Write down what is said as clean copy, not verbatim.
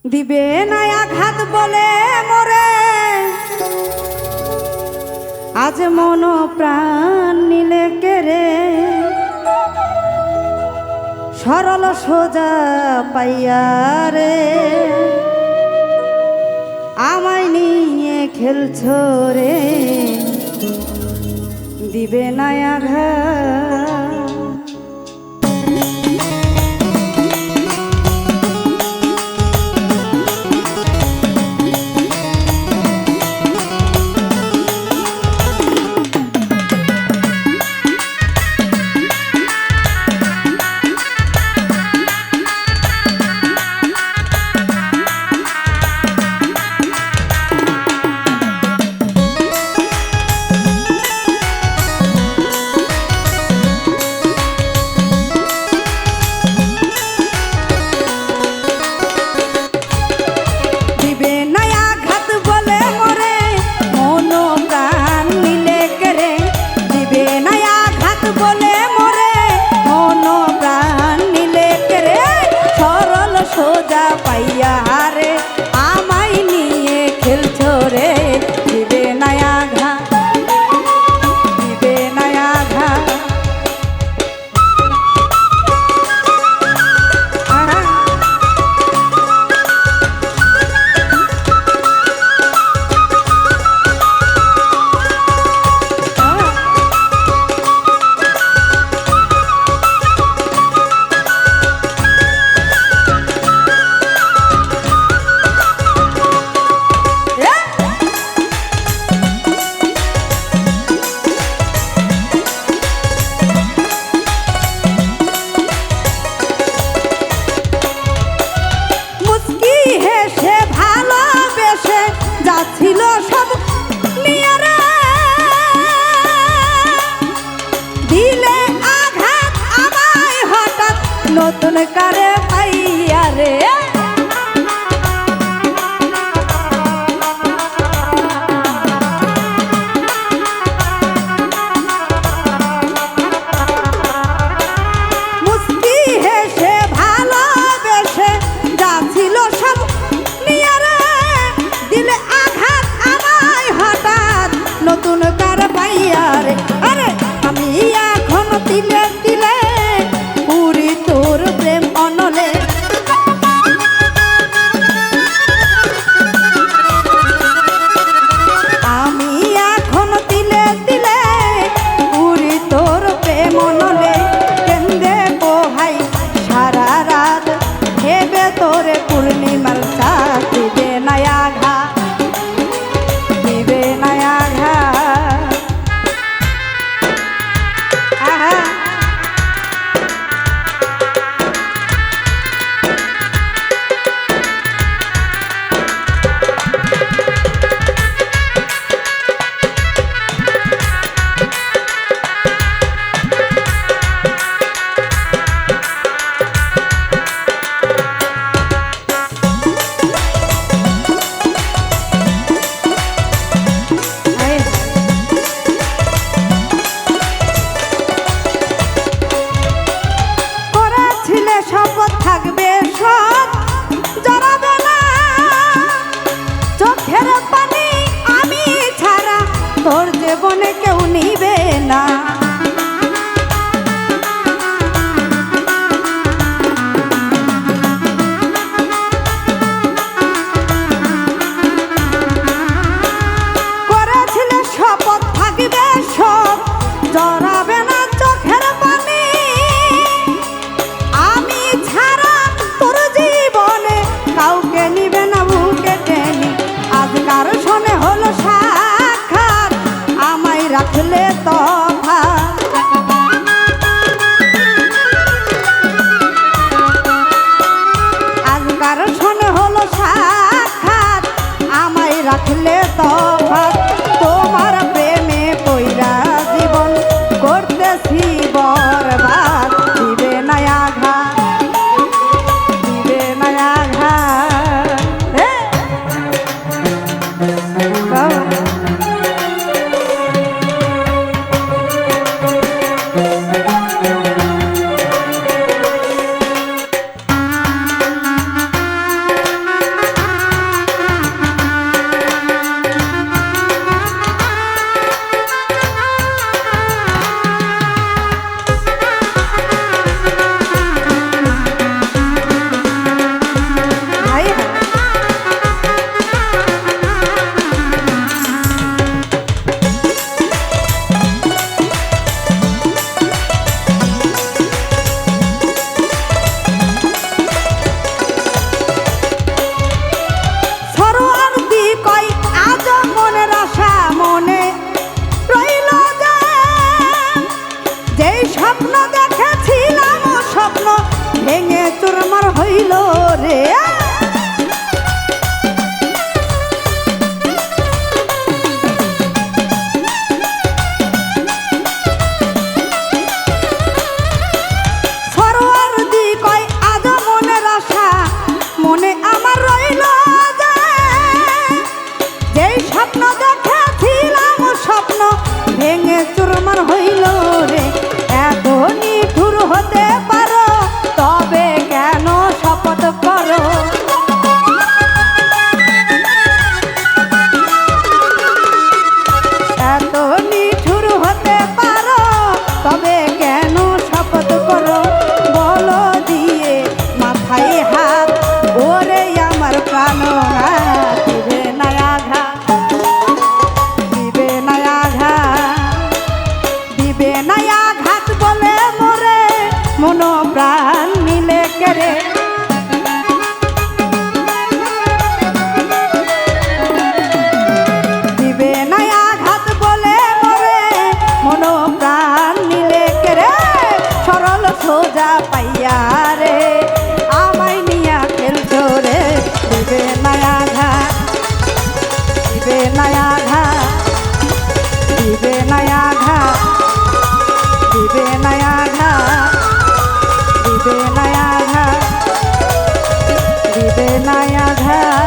দিবে না আঘাত বলে মোরে আজ মন প্রাণ নিলে কেড়ে সরল সোজা পাইয়া রে আমায় নিয়ে খেলছো রে দিবে না আঘাত ছিল সব নিয়ারে দিলে আঘাত আমায় হঠাৎ নতুন করে পাইয়া রে নতুন কার পাইয়া রে আরে আমি এখন দিলে দিলে পুরি তোর প্রেম অনলে আমি এখন দিলে দিলে পুরি তোর প্রেম অনলে কেন্দে পোহাই সারা রাত হেবে তোরে পূর্ণিমার চাঁদ দিবে না আঘাত দিবে না থাকবে সব জড়াবে না চোখের পানি আমি ছাড়া তোর জীবনে কেউ নিবে না করেছিলে শপথ থাকবে সব জড়াবে না চোখের পানি আমি ছাড়া তোর জীবনে কাউকে নিবে না বুকে টেনে আজকার শোনে হলো সাক্ষাৎ আমায় রাখলে ব্যথায় আঘাত